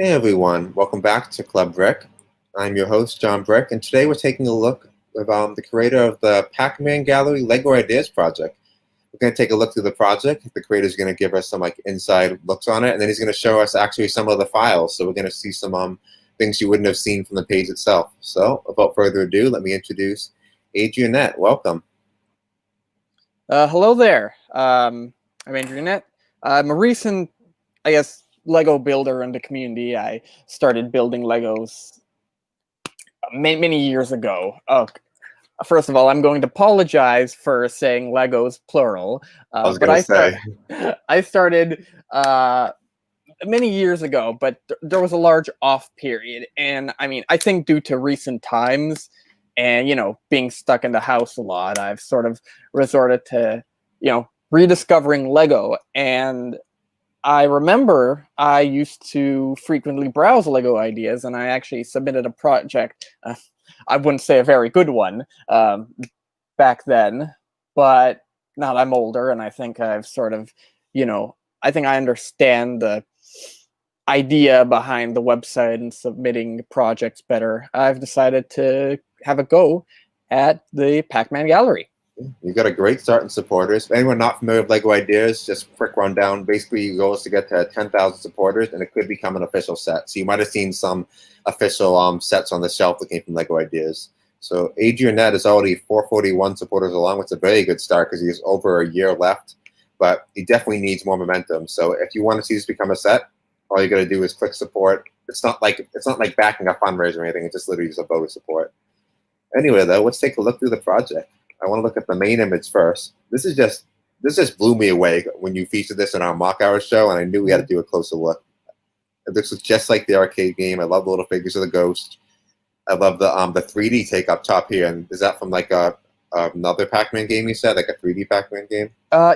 Hey everyone, welcome back to Club Brick. I'm your host, John Brick, and today we're taking a look with the creator of the Pac-Man Gallery LEGO Ideas Project. We're going to take a look through the project. The creator's going to give us some inside looks on it, and then he's going to show us actually some of the files. So we're going to see some things you wouldn't have seen from the page itself. So without further ado, let me introduce Adrianette. Welcome. Hello there. I'm Adrianette. I'm a recent, Lego builder in the community. I started building Legos many years ago. First of all, I'm going to apologize for saying Legos plural. I was going to say. I started many years ago, but there was a large off period. And I think due to recent times and, being stuck in the house a lot, I've sort of resorted to, rediscovering Lego. And I remember I used to frequently browse Lego ideas, and I actually submitted a project. I wouldn't say a very good one back then, but now that I'm older and I think I've sort of, I think I understand the idea behind the website and submitting projects better. I've decided to have a go at the Pac-Man Gallery. You've got a great start in supporters. If anyone not familiar with LEGO Ideas, just quick rundown. Basically, your goal is to get to 10,000 supporters, and it could become an official set. So you might have seen some official sets on the shelf that came from LEGO Ideas. So Adrianette is already 441 supporters along, which is a very good start because he's over a year left, but he definitely needs more momentum. So if you want to see this become a set, all you got to do is click support. It's not like backing a fundraiser or anything. It's just literally just a vote of support. Anyway, though, let's take a look through the project. I want to look at the main image first. This just blew me away when you featured this in our Moc Hour show, and I knew we had to do a closer look. This was just like the arcade game. I love the little figures of the ghost. I love the 3D take up top here. And is that from like another Pac-Man game you said, like a 3D Pac-Man game?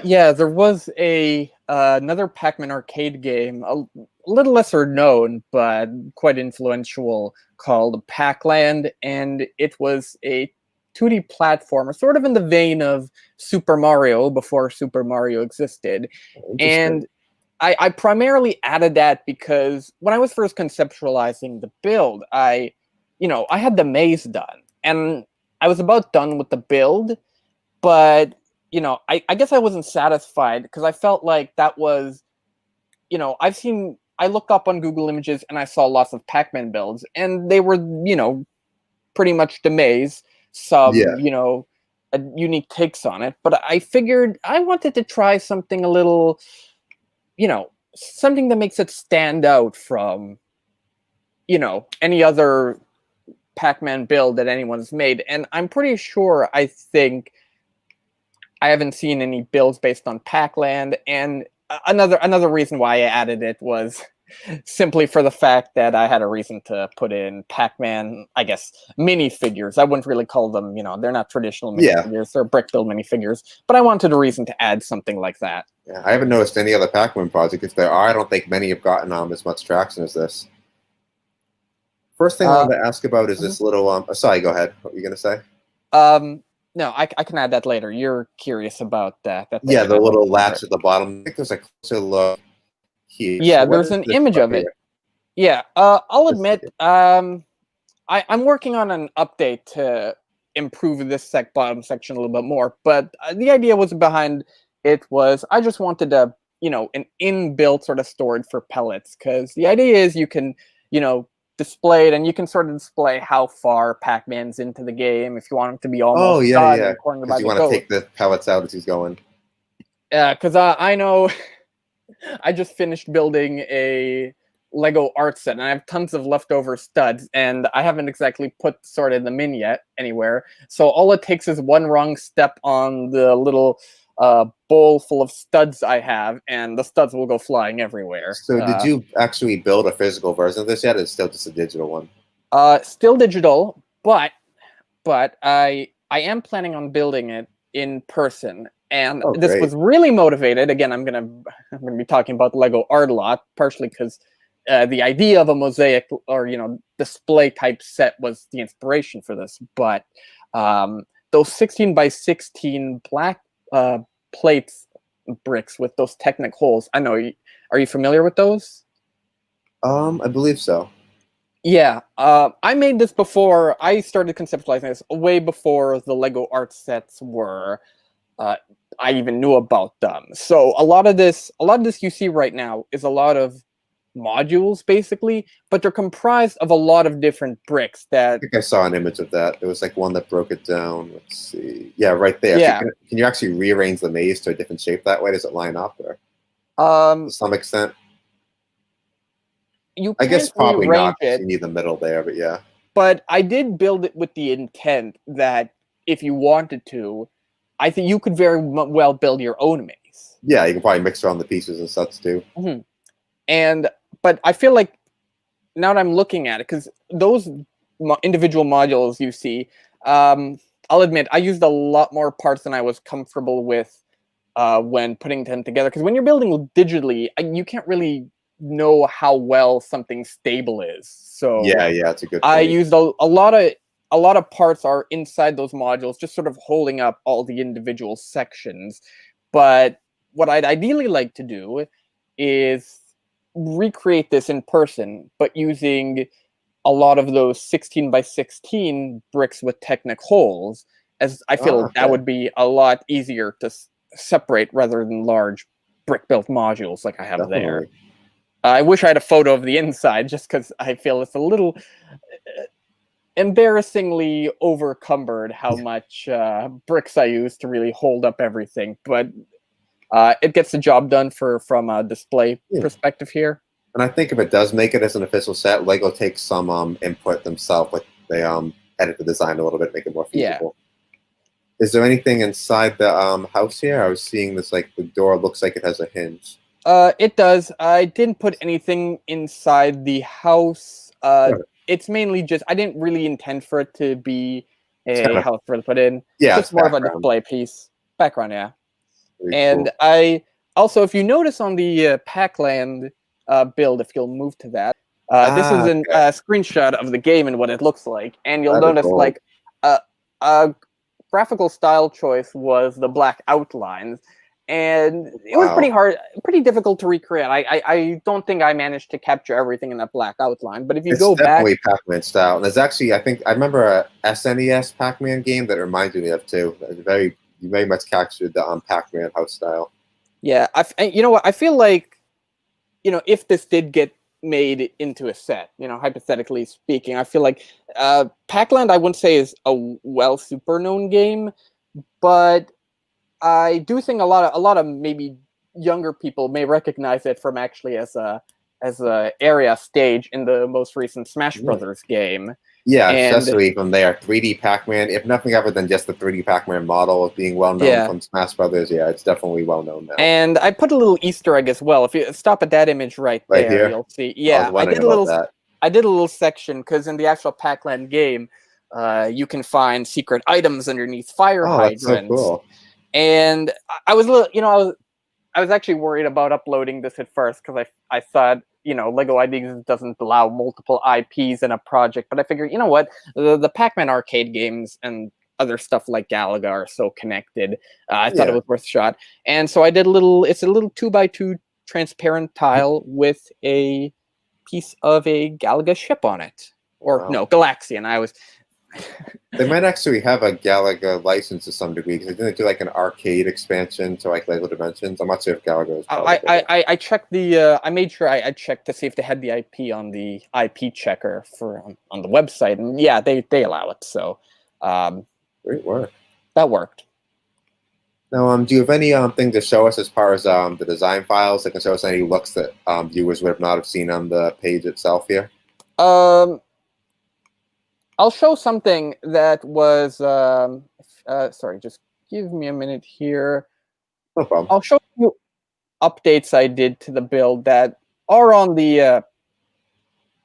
Yeah, there was another Pac-Man arcade game, a little lesser known but quite influential, called Pac-Land, and it was a 2D platformer, sort of in the vein of Super Mario before Super Mario existed. And I primarily added that because when I was first conceptualizing the build, I had the maze done, and I was about done with the build, but I guess I wasn't satisfied because I felt like that was, I looked up on Google Images and I saw lots of Pac-Man builds, and they were, pretty much the maze. Some, unique takes on it. But I figured I wanted to try something a little, something that makes it stand out from, any other Pac-Man build that anyone's made. And I'm pretty sure, I think, I haven't seen any builds based on Pac-Land. And another reason why I added it was simply for the fact that I had a reason to put in Pac-Man, I guess, minifigures. I wouldn't really call them, they're not traditional minifigures. They're brick build minifigures. But I wanted a reason to add something like that. Yeah, I haven't noticed any other Pac-Man project. If there are, I don't think many have gotten as much traction as this. First thing I wanted to ask about is this little, sorry, go ahead. What were you going to say? No, I can add that later. You're curious about that. Yeah, the little latch at the bottom. I think there's a closer look here. Yeah, so there's an image of it. Yeah, I'll admit, I'm working on an update to improve this bottom section a little bit more. But the idea was behind it was I just wanted an inbuilt sort of storage for pellets, because the idea is you can, display it, and you can sort of display how far Pac-Man's into the game if you want him to be almost done. Yeah. Because you want to take the pellets out as he's going. Yeah, because I know I just finished building a Lego art set, and I have tons of leftover studs, and I haven't exactly put sort of them in yet anywhere. So all it takes is one wrong step on the little bowl full of studs I have, and the studs will go flying everywhere. So did you actually build a physical version of this yet? Or it's still just a digital one? Still digital, but I am planning on building it in person. And this was really motivated. Again, I'm gonna be talking about Lego art a lot, partially because the idea of a mosaic or display type set was the inspiration for this. But those 16 by 16 black plates bricks with those Technic holes. I know. Are you familiar with those? I believe so. Yeah, I made this before. I started conceptualizing this way before the Lego art sets were. Uh, I even knew about them. So a lot of this you see right now is a lot of modules, basically, but they're comprised of a lot of different bricks. I That think I saw an image of that. There was like one that broke it down. Let's see. Yeah, right there. So yeah, can you actually rearrange the maze to a different shape that way? Does it line up, or to um, some extent? you I guess can't probably rearrange not, because it, you need the middle there. But yeah, but I did build it with the intent that if you wanted to, I think you could very well build your own maze. yeah, you can probably mix around the pieces and such too. Hmm. And but I feel like now that I'm looking at it, because those individual modules you see, I'll admit I used a lot more parts than I was comfortable with when putting them together. Because when you're building digitally, you can't really know how well something stable is. So Yeah, yeah, that's a good I point. used a lot of parts are inside those modules, just sort of holding up all the individual sections. But what I'd ideally like to do is recreate this in person, but using a lot of those 16 by 16 bricks with Technic holes, as I Oh, feel that okay, would be a lot easier to separate rather than large brick built modules like I have there. definitely. I wish I had a photo of the inside just because I feel it's a little embarrassingly overcumbered how much bricks I use to really hold up everything. But it gets the job done from a display Yeah. perspective here. And I think if it does make it as an official set, Lego takes some input themselves. Like they edit the design a little bit, make it more Yeah. feasible. Is there anything inside the house here? I was seeing this, like the door looks like it has a hinge. It does. I didn't put anything inside the house. Yeah, It's mainly just I didn't really intend for it to be it's a kind of, house for to put in. yeah, it's Just more of a background. display piece. Background, yeah. Very And cool. I also, if you notice on the Pac-Land build, if you'll move to that, this is Ah, a okay. screenshot of the game and what it looks like. And you'll That is notice old. like uh, a graphical style choice was the black outlines. And it was pretty Wow. hard, pretty difficult to recreate. I don't think I managed to capture everything in that black outline. But if you It's go back, definitely Pac-Man style. And there's actually, I think, I remember a SNES Pac-Man game that reminds me of too. It's very, you very much captured the Pac-Man house style. yeah, you know what? I feel like if this did get made into a set, hypothetically speaking, I feel like Pac-Land I wouldn't say is a well super known game, but I do think a lot of maybe younger people may recognize it from actually as a area stage in the most recent Smash Yeah. Brothers game. Yeah, And especially from there. 3D Pac-Man, if nothing other than just the 3D Pac-Man model of being well known yeah, from Smash Brothers, yeah, it's definitely well known now. and I put a little Easter egg as well. If you stop at that image right Right there, here, you'll see. I was Yeah, wondering about that. I did a little section because in the actual Pac-Land game, you can find secret items underneath fire Oh, that's so hydrants. cool. And I was a little, I was actually worried about uploading this at first because I thought, Lego Ideas doesn't allow multiple IPs in a project. But I figured, you know what, the Pac-Man arcade games and other stuff like Galaga are so connected. I thought it Yeah. was worth a shot, and so I did a little. It's a little 2x2 transparent tile with a piece of a Galaga ship on it, or Wow. no, Galaxian. I was. They might actually have a Galaga license to some degree because they didn't do like an arcade expansion to like Lego Dimensions. I'm not sure if Galaga is part I, of it. I checked I made sure I checked to see if they had the IP on the IP checker for on the website, and yeah, they allow it. So um, Great work. that worked. Now, do you have any thing to show us as far as the design files that can show us any looks that viewers would not have seen on the page itself here? Um, I'll show something that was sorry, just give me a minute here. No problem. I'll show you updates I did to the build that are on the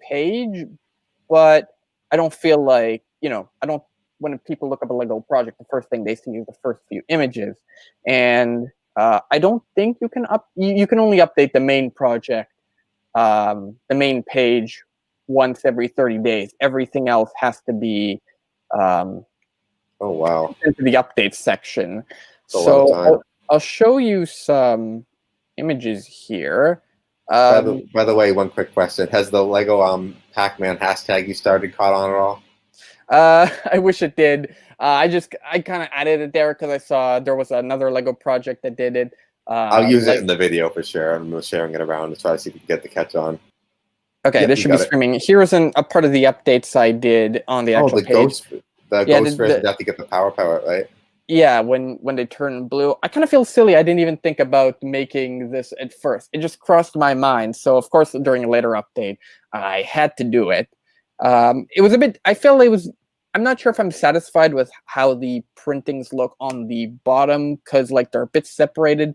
page, but I don't feel like, I don't, when people look up a Lego project, the first thing they see is the first few images. And I don't think you can only update the main project, the main page once every 30 days. Everything else has to be um, Oh, wow. into the update section. It's a lot of So time. I'll show you some images here. By the way, one quick question: has the Lego Pac-Man hashtag you started caught on at all? I wish it did. I kind of added it there because I saw there was another Lego project that did it. I'll use it in the video for sure. I'm sharing it around to try to see if we can get the catch on. Okay, Yep, this should be streaming. Here is a part of the updates I did on the actual page. The ghost version have to get the power pellet, right? Yeah, when they turn blue. I kind of feel silly. I didn't even think about making this at first. It just crossed my mind. So, of course, during a later update, I had to do it. It was a bit... I feel it was... I'm not sure if I'm satisfied with how the printings look on the bottom because, like, they're a bit separated.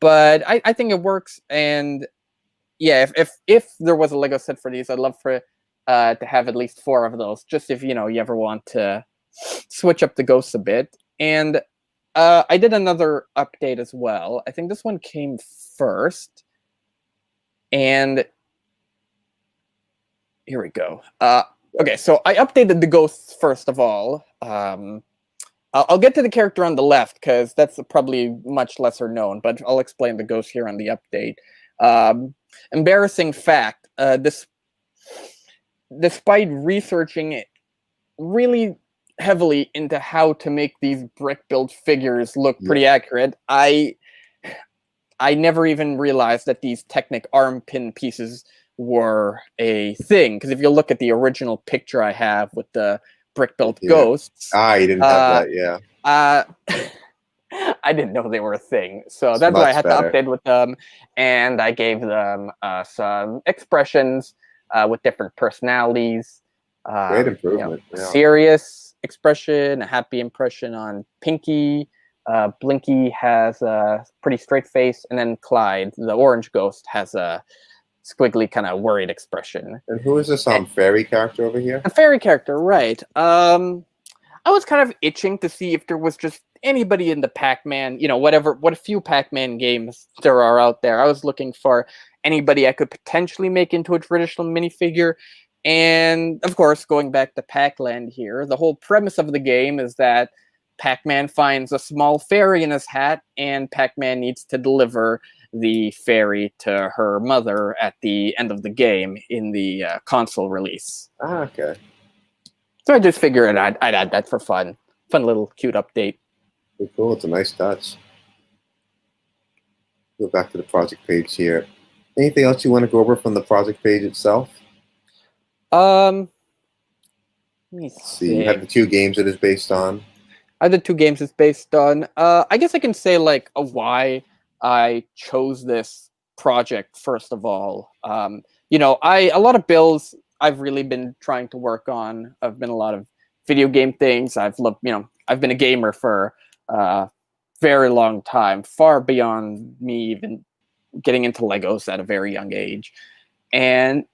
But I think it works. And, yeah, if there was a Lego set for these, I'd love for to have at least 4 of those. Just if, you ever want to switch up the ghosts a bit. And I did another update as well. I think this one came first. And here we go. Okay, so I updated the ghosts first of all. I'll get to the character on the left because that's probably much lesser known, but I'll explain the ghost here on the update. Embarrassing fact, despite researching it really heavily into how to make these brick-built figures look pretty accurate, I never even realized that these Technic arm pin pieces were a thing. Because if you look at the original picture I have with the brick-built ghosts... you didn't have that, yeah. I didn't know they were a thing. So that's why I had to update with them. And I gave them some expressions with different personalities. Great improvement. Serious expression, a happy impression on Pinky. Blinky has a pretty straight face, and then Clyde, the orange ghost, has a squiggly kind of worried expression. And who is this fairy character over here? A fairy character, right. I was kind of itching to see if there was just anybody in the Pac-Man, what few Pac-Man games there are out there. I was looking for anybody I could potentially make into a traditional minifigure. And, of course, going back to Pac-Land here, the whole premise of the game is that Pac-Man finds a small fairy in his hat, and Pac-Man needs to deliver the fairy to her mother at the end of the game in the console release. Okay. So I just figured I'd add that for fun. Fun little cute update. Pretty cool. It's a nice touch. Go back to the project page here. Anything else you want to go over from the project page itself? Let me see. You have the 2 games it is based on. I have the 2 games it's based on. I guess I can say why I chose this project first of all. A lot of builds I've really been trying to work on. I've been a lot of video game things. I've loved, I've been a gamer for a very long time, far beyond me even getting into Legos at a very young age. And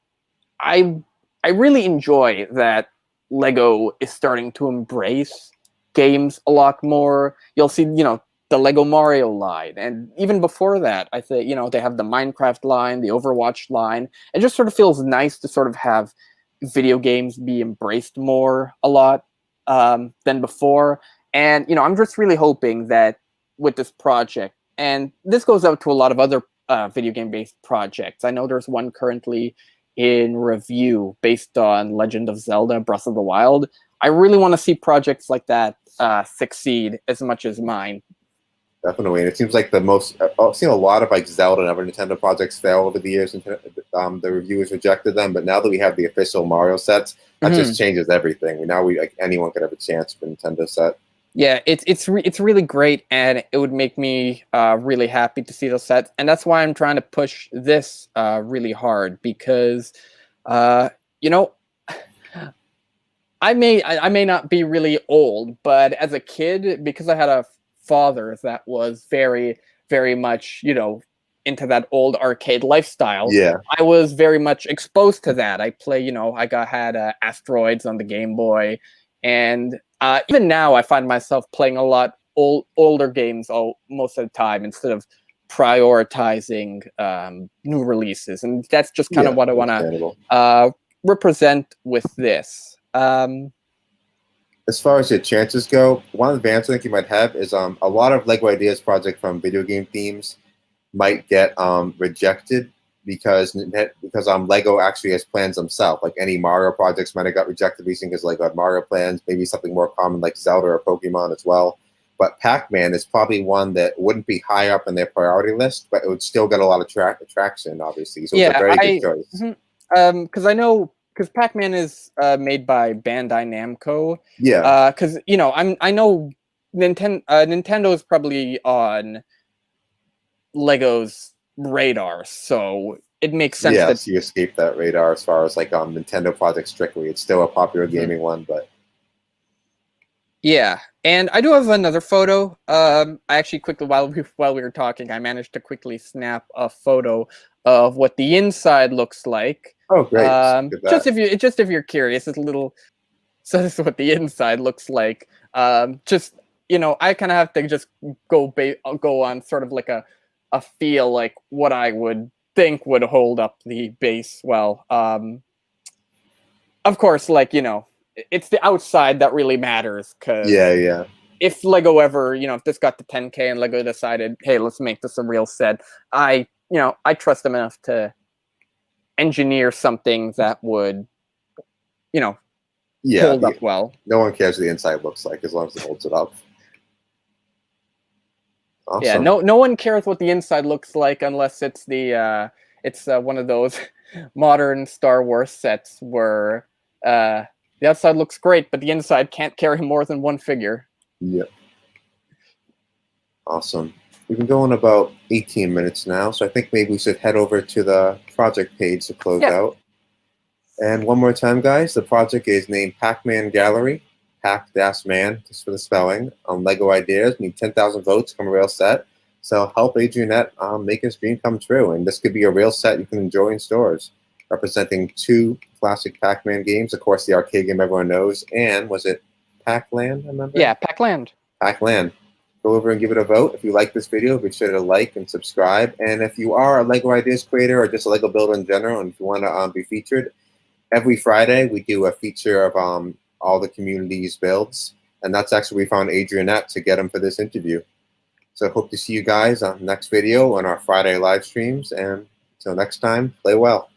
I really enjoy that Lego is starting to embrace games a lot more. You'll see, the Lego Mario line. And even before that, I think, they have the Minecraft line, the Overwatch line. It just sort of feels nice to sort of have video games be embraced more a lot than before. And, I'm just really hoping that with this project, and this goes out to a lot of other video game-based projects. I know there's one currently in review based on Legend of Zelda Breath of the Wild. I really want to see projects like that succeed as much as mine. Definitely, and it seems like I've seen a lot of Zelda and other Nintendo projects fail over the years, and the reviewers rejected them. But now that we have the official Mario sets, that just changes everything. Now anyone could have a chance for a Nintendo set. Yeah, it's really great, and it would make me really happy to see those sets, and that's why I'm trying to push this really hard because, I may not be really old, but as a kid, because I had a father that was very, very much, into that old arcade lifestyle. Yeah, I was very much exposed to that. I had Asteroids on the Game Boy, and even now I find myself playing a lot older games most of the time instead of prioritizing new releases, and that's just kind of what I want to represent with this. As far as your chances go, one advantage I think you might have is a lot of LEGO Ideas Project from video game themes might get rejected because Lego actually has plans themselves. Like any Mario projects might have got rejected recently because Lego had Mario plans. Maybe something more common like Zelda or Pokemon as well. But Pac-Man is probably one that wouldn't be high up in their priority list, but it would still get a lot of traction, obviously. So it's a very good choice. Because I know, because Pac-Man is made by Bandai Namco. Yeah. Because I know Nintendo is probably on Lego's radar, so it makes sense. Yeah, that so you escape that radar as far as like Nintendo project strictly. It's still a popular gaming one, but yeah. And I do have another photo. I actually quickly, while we were talking, I managed to quickly snap a photo of what the inside looks like. Oh, great! Just if you're curious, it's a little. So this is what the inside looks like. Just I kind of have to just go on sort of like a feel, like what I would think would hold up the base well. Of course, like it's the outside that really matters, because yeah. if Lego ever, if this got to 10K and Lego decided, hey, let's make this a real set, I trust them enough to engineer something that would, hold up well. No one cares what the inside looks like as long as it holds it up. Awesome. Yeah, no one cares what the inside looks like unless it's the it's one of those modern Star Wars sets where the outside looks great, but the inside can't carry more than one figure. Yep. Awesome. We've been going about 18 minutes now, so I think maybe we should head over to the project page to close out. And one more time, guys, the project is named Pac-Man Gallery, Pac-Man, just for the spelling, on LEGO Ideas. We need 10,000 votes to become a real set. So help Adrianette make his dream come true. And this could be a real set you can enjoy in stores, representing 2 classic Pac-Man games. Of course, the arcade game everyone knows. And was it Pac-Land, I remember? Yeah, Pac-Land. Pac-Land. Go over and give it a vote. If you like this video, be sure to like and subscribe. And if you are a LEGO Ideas creator or just a LEGO builder in general, and if you want to be featured, every Friday we do a feature of all the community's builds. And that's actually we found Adrianette to get him for this interview. So hope to see you guys on the next video on our Friday live streams. And until next time, play well.